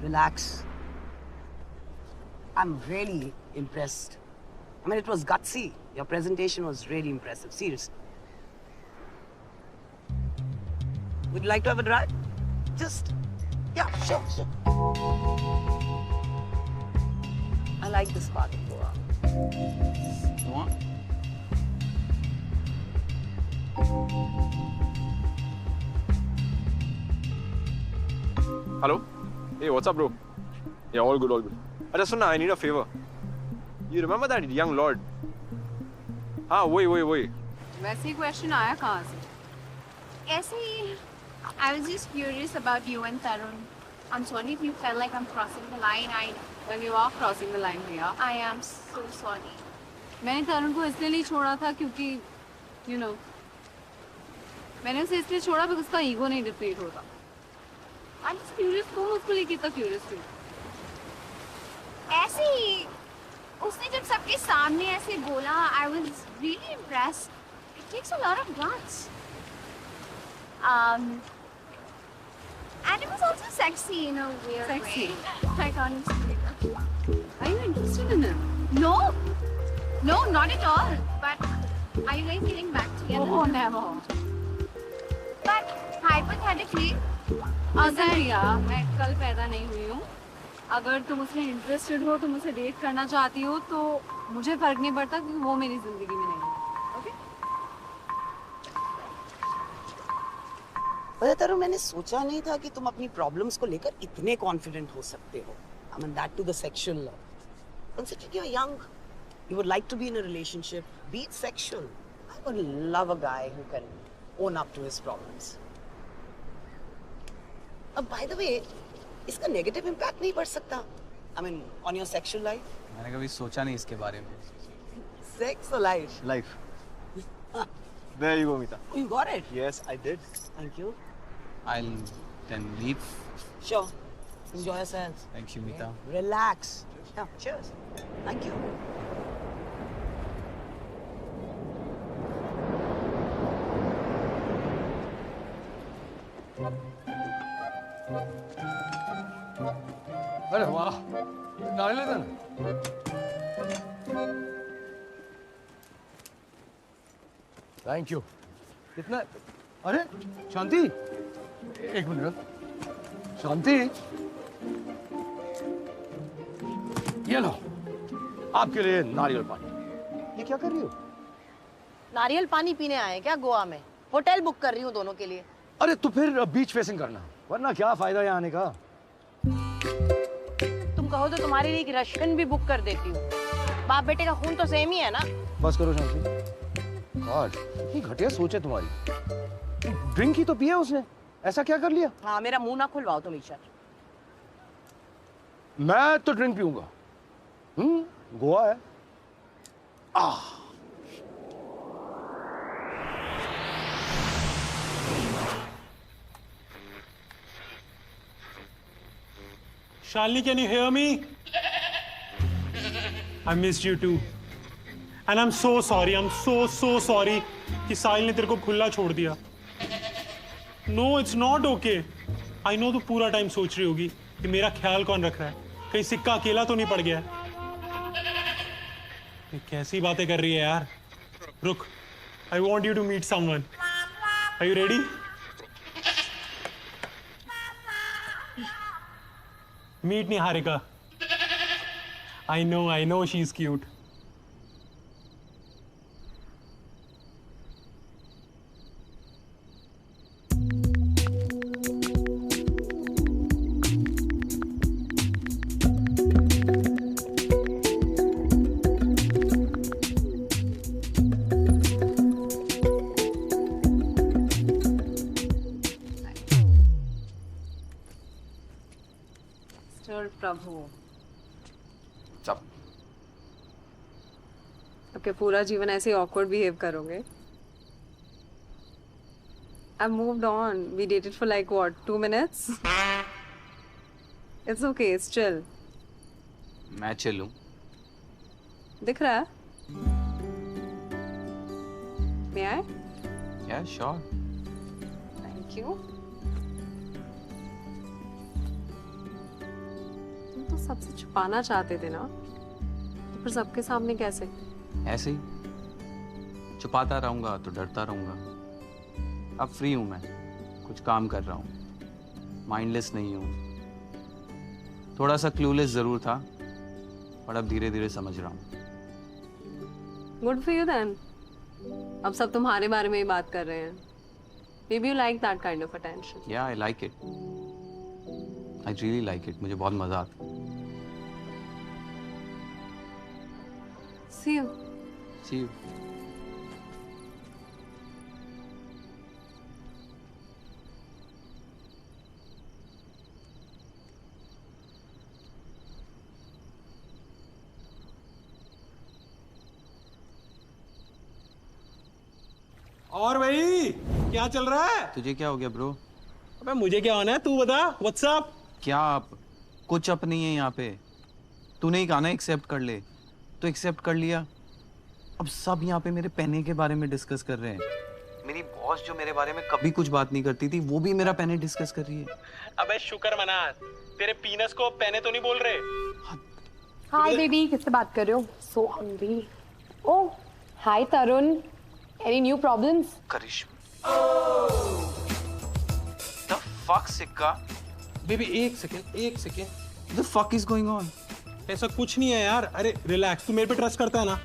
Relax. I'm really impressed. I mean, it was gutsy. Your presentation was really impressive. Seriously. Would you like to have a drive? Just, yeah, sure. I like this part of Goa. You want? Hello? Hey, what's up, bro? Yeah, all good, all good. Just I need a favor. You remember that young lord? Wait. वैसे ही question आया कहाँ से? ऐसे ही, I was just curious about you and Tarun. I'm sorry if you felt like I'm crossing the line. Well, you are crossing the line, Priya. I am so sorry. मैंने तरुण को इसलिए नहीं छोड़ा था क्योंकि, you know, मैंने उसे इसलिए छोड़ा क्योंकि उसका ईगो नहीं डिप्लीट होता. I'm just curious, तुम उसको लेके इतना curious क्यों? ऐसे ही, उसने जब सबके सामने ऐसे बोला, I was really impressed. It takes a lot of guts. And it was also sexy in a weird Sexy? way. I can't explain it. Are you interested in him? No, not at all. But are you guys getting back together? Oh, never. But hypothetically, अगर यार मैं कल पैदा नहीं हुई हूँ, अगर तुम उसमें इंटरेस्टेड हो, तुम उसे डेट करना चाहती हो, तो मुझे फर्क नहीं पड़ता क्योंकि वो मेरी जिंदगी में नहीं है. ओके? पता तरुण, मैंने सोचा नहीं था कि तुम अपनी प्रॉब्लम्स को लेकर इतने कॉन्फिडेंट हो सकते हो. I mean, that to the sexual love. Considering you're young, you would like to be in a relationship, be it sexual. I would love a guy who can own up to his problems. By the way, इसका negative impact नहीं पड़ सकता? I mean, on your sexual life? मैंने कभी सोचा नहीं इसके बारे में. Sex or life? Life. There you go, Mita. Oh, you got it? Yes, I did. Thank you. I'll then leave. Sure. Enjoy yourselves. Thank you, Mita. Relax. Yeah, cheers. Thank you. अरे वाह, नारियल था ना? Thank you. कितना? अरे शांति, एक minute. शांति, ये लो, आपके लिए नारियल पानी. ये क्या कर रही हो? नारियल पानी पीने आए हैं क्या गोवा में? होटल बुक कर रही हूँ दोनों के लिए. अरे तो फिर बीच फेसिंग करना, वरना क्या फायदा यहाँ आने का? तुम कहो तो तुम्हारे लिए एक रेस्टोरेंट भी बुक कर देती हूँ. बाप बेटे का खून तो सेम ही है ना. बस करो शांति. गॉड, इतनी घटिया सोच है तुम्हारी. ड्रिंक ही तो पिया उसने, ऐसा क्या कर लिया? हाँ, मेरा मुंह ना खुलवाओ तुम ईश्वर. मैं तो ड्रिंक पीऊंगा. गोवा है. Shalini, can you hear me? I missed you too. And I'm so sorry. I'm so sorry कि साहिल ने तेरे को खुला छोड़ दिया. No, it's not okay. I know तू पूरा टाइम सोच रही होगी कि मेरा ख्याल कौन रख रहा है. कहीं सिक्का अकेला तो नहीं पड़ गया. ये कैसी बातें कर रही है यार. रुक. I want you to meet someone. Are you ready? Meet Niharika. I know she's cute. प्रभु. चप. ओके, पूरा जीवन ऐसे ऑकवर्ड बिहेव करोगे? I've moved on. We dated for like what, 2 minutes? It's okay, it's chill. मैं chill हूँ. दिख रहा है? May I? Yeah, sure. Thank you. सबसे छुपाना चाहते थे ना, तो फिर सबके सामने कैसे? ऐसे ही छुपाता रहूंगा तो डरता रहूंगा। अब फ्री हूं मैं, कुछ काम कर रहा हूं, माइंडलेस नहीं हूं। थोड़ा सा क्लूलेस जरूर था, पर अब धीरे धीरे समझ रहा हूं। Good for you then. अब सब तुम्हारे बारे में ही बात कर रहे हैं। Maybe you like that kind of attention. Yeah, I like it. I really like it. मुझे बहुत मजा आता है। See you. See you. और भाई क्या चल रहा है? तुझे क्या हो गया ब्रो? अबे मुझे क्या होना है, तू बता। What's up? क्या आप? कुछ अप नहीं है यहाँ पे। तूने ही कहा ना एक्सेप्ट कर ले, तो एक्सेप्ट कर लिया। अब सब यहाँ पे मेरे पहने के बारे में डिस्कस कर रहे हैं। मेरी बॉस जो मेरे बारे में कभी कुछ बात नहीं करती थी, वो भी मेरा पहने डिस्कस कर रही है। अबे शुक्र मना, तेरे पीनस को पहने तो नहीं बोल रहे। हाय बेबी, किससे बात कर रहे हो? So hungry. Oh hi Tarun, any new problems? Karishma. The fuck सिक्का? बेबी एक second. The fuck is going on? ऐसा कुछ नहीं है यार। अरे रिलैक्स, तू मेरे पे ट्रस्ट करता है ना?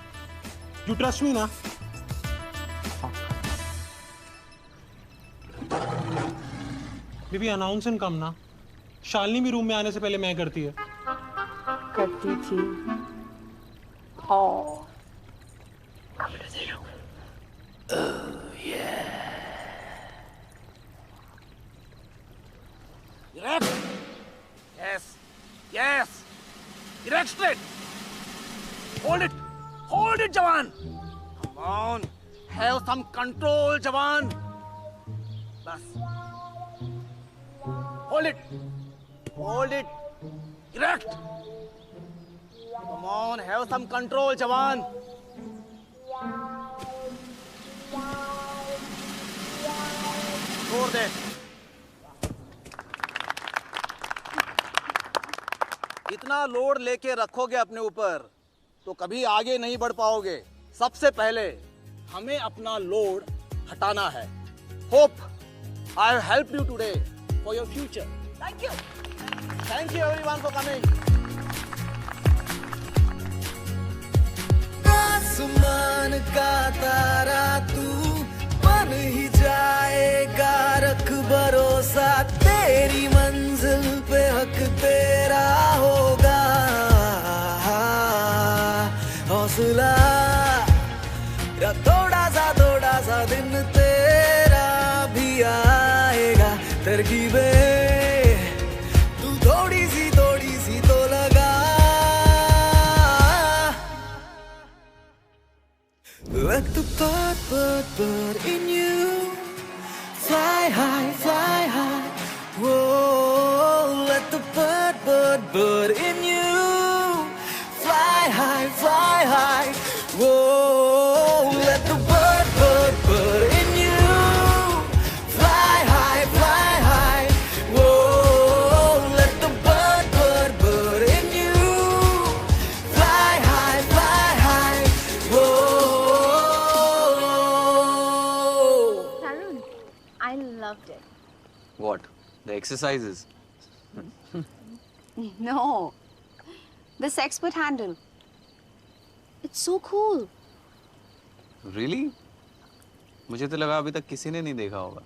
यू ट्रस्ट मी ना? बेबी अनाउंस एंड कम ना। शालिनी भी रूम में आने से पहले मैं करती है। करती थी। ओह Yes. Erect straight. Hold it, Jawan. Come on. Have some control, Jawan. Bas. Hold it. Erect. Come on, have some control, Jawan. छोड़ दे। इतना लोड लेके रखोगे अपने ऊपर तो कभी आगे नहीं बढ़ पाओगे। सबसे पहले हमें अपना लोड हटाना है। Hope I have helped you today for your future. Thank you everyone for coming. आसमान का तारा तू बन ही जाएगा, रख भरोसा तेरी मंजिल पे, हक तेरा होगा। हौसला या थोड़ा सा दिन तेरा भी आएगा। तरकीबें तू थोड़ी सी तो लगा। Let the bird in you fly high. Whoa, let the bird in you fly high. Whoa, let the bird in you fly high. Whoa, let the bird in you fly high. Whoa. Tarun, I loved it. What? The exercises? No, the sexpert handle. It's so cool. Really? मुझे तो लगा अभी तक किसी ने नहीं देखा होगा।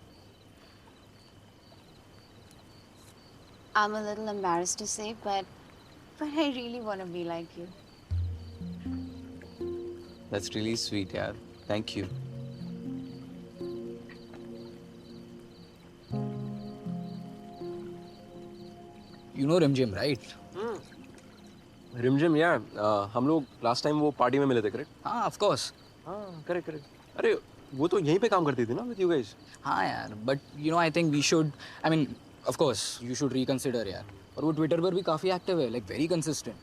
I'm a little embarrassed to say, but I really want to be like you. That's really sweet, यार. Thank you. You know Rimjim, right? रिमझिम या हम लोग लास्ट टाइम वो पार्टी में मिले थे, करेक्ट? हाँ, of course. हाँ, करेक्ट। अरे वो तो यहीं पे काम करती थी ना विद यू गाइस। हाँ यार, but you know I think we should, I mean, of course you should reconsider यार. और वो ट्विटर पर भी काफ़ी एक्टिव है, like very consistent.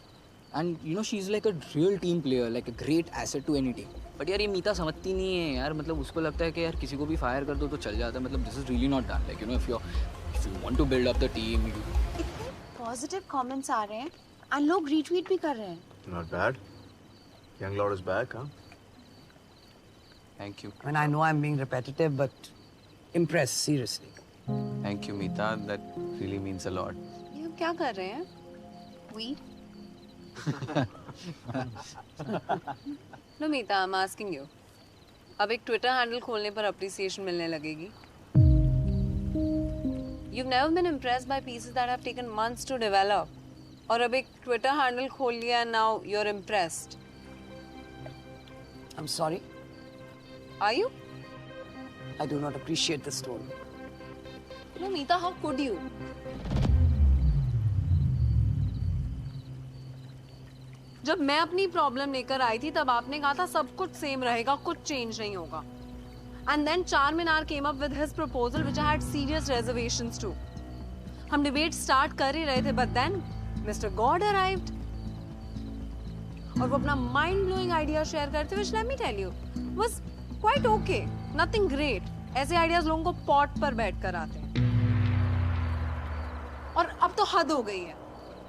And you know she's like a real team player, like a great asset to any team. But यार ये मीता समझती नहीं है यार, मतलब उसको लगता है कि यार किसी को भी फायर कर दो तो चल जाता है, मतलब this is really not done. Like you know if you want to build up the team, you... इतने पॉजिटिव कमेंट्स आ रहे हैं, एंड लोग रीट्वीट भी कर रहे हैं. Not bad. Young Lord is back, huh? Thank you. I mean, I know I'm being repetitive, but impressed, seriously. Thank you, Meeta. That really means a lot. ये क्या कर रहे हैं? Weed? No, Meeta, I'm asking you. अब एक Twitter handle खोलने पर appreciation मिलने लगेगी. You've never been impressed by pieces that have taken months to develop. और अब एक ट्विटर हैंडल खोल लिया and now you're impressed. I'm sorry. Are you? I do not appreciate this tone. No, Meeta, how could you? जब मैं अपनी problem लेकर आई थी तब आपने कहा था सब कुछ सेम रहेगा, कुछ चेंज नहीं होगा. And then Charminar came up with his proposal which I had serious reservations to. हम डिबेट स्टार्ट कर ही रहे थे but then Mr. God arrived. और वो अपना माइंड ब्लोइंग आइडिया शेयर करते which let me tell you was quite okay, nothing great. ऐसे ideas लोगों को पॉट पर बैठ कर आते हैं. और अब तो हद हो गई है.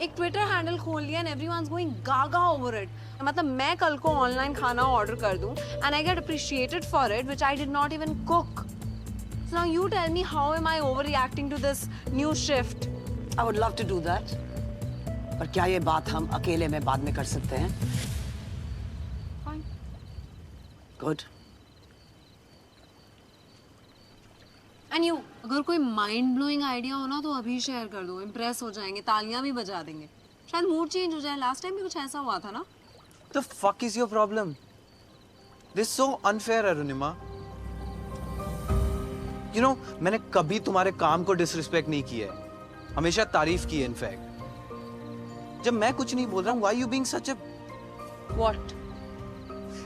एक ट्विटर हैंडल खोल लिया and everyone's going gaga over it. मतलब मैं कल को ऑनलाइन खाना ऑर्डर कर दूं and I get appreciated for it which I did not even cook. So now you tell me how am I overreacting to this new shift? I would love to do that. पर क्या ये बात हम अकेले में बाद में कर सकते हैं? Fine. Good. And you, अगर कोई माइंड ब्लोइंग आइडिया हो ना तो अभी शेयर कर दो. इम्प्रेस हो जाएंगे, तालियां भी बजा देंगे. शायद मूड चेंज हो जाए. लास्ट टाइम भी कुछ ऐसा हुआ था ना. The fuck is your problem? This is so unfair, Arunima. You know, मैंने कभी तुम्हारे काम को डिसरिस्पेक्ट नहीं किया है. हमेशा तारीफ की है इनफैक्ट. जब मैं कुछ नहीं बोल रहा हूँ, why are you being such a What?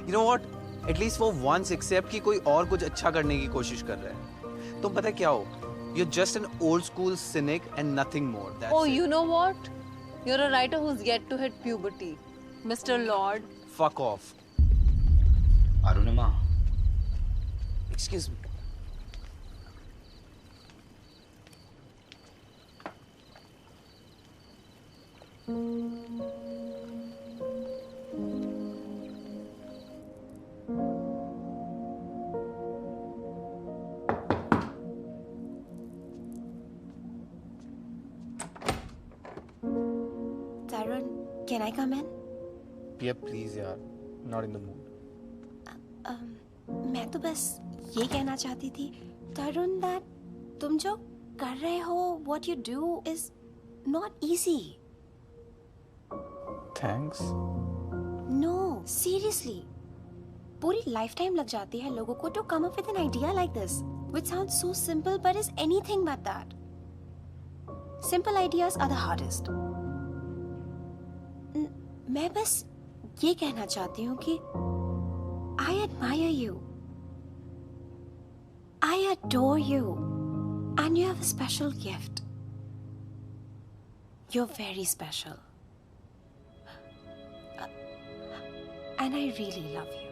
You know what? At least for once accept कि कोई और कुछ अच्छा करने की कोशिश कर रहा है. तुम पता क्या हो? You're just an old school cynic and nothing more. That's Oh, it. you know what? You're a writer who's yet to hit puberty. Mr. Lord. Fuck off. Arunima. Excuse me. Tarun, can I come in? Yeah, please, yaar. Not in the mood. मैं तो बस ये कहना चाहती थी तरुण that तुम जो कर रहे हो what you do is not easy. Thanks. No, seriously. पूरी लाइफ टाइम लग जाती है लोगों को to come up with an idea like this, which sounds so simple but is anything but that. Simple ideas are the hardest. मैं बस ये कहना चाहती हूँ कि I admire you. I adore you. And you have a special gift. You're very special. And I really love you.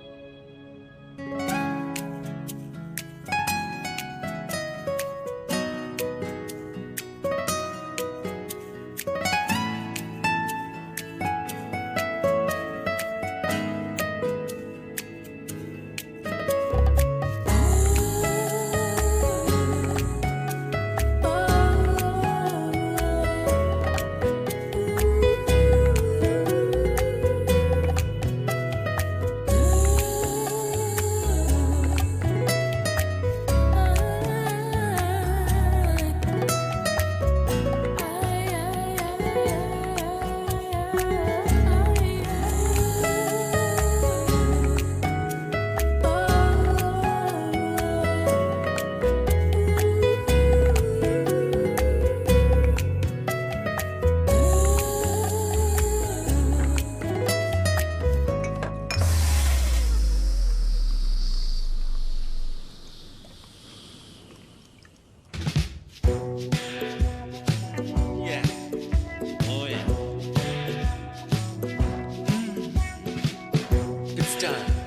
It's time.